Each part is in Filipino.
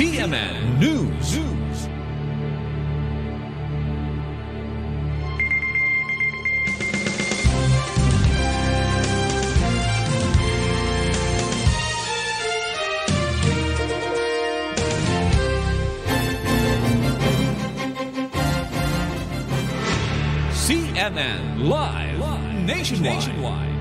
CNN News. CNN Live Nationwide.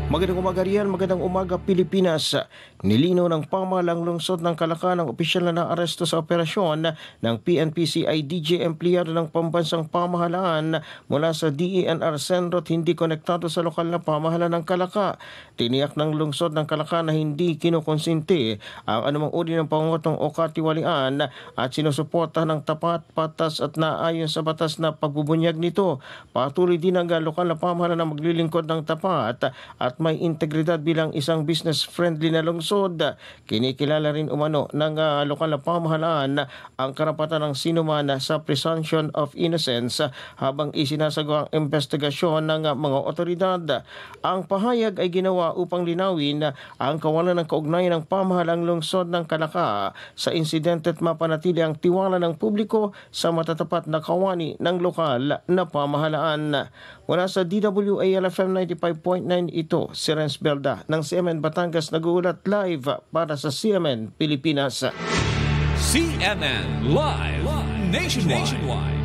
Magandang umaga riyan, magandang umaga Pilipinas. Nilinaw ng pamahalang lungsod ng Calaca ng opisyal na naaresto sa operasyon ng PNP-CI-DJ empleyado ng pambansang pamahalaan mula sa DENR Sendro at hindi konektado sa lokal na pamahalaan ng Calaca. Tiniyak ng lungsod ng Calaca na hindi kinukonsinti ang anumang uri ng pangungutong o katiwalian at sinusuporta ng tapat, patas at naayon sa batas na pagbubunyag nito. Patuloy din ang lokal na pamahalaan na maglilingkod ng tapat at may integridad bilang isang business-friendly na lungsod. Kinikilala rin umano ng lokal na pamahalaan ang karapatan ng sinuman sa presumption of innocence habang isinasagawa ang investigasyon ng mga otoridad. Ang pahayag ay ginawa upang linawin ang kawalan ng kaugnayan ng pamahalang lungsod ng Calaca sa insidente at mapanatili ang tiwala ng publiko sa matatapat na kawani ng lokal na pamahalaan. Mula sa DWAL-FM 95.9 ito, si Renz Belda ng CMN Batangas nag-uulat live para sa CMN Pilipinas. CNN Live Nationwide.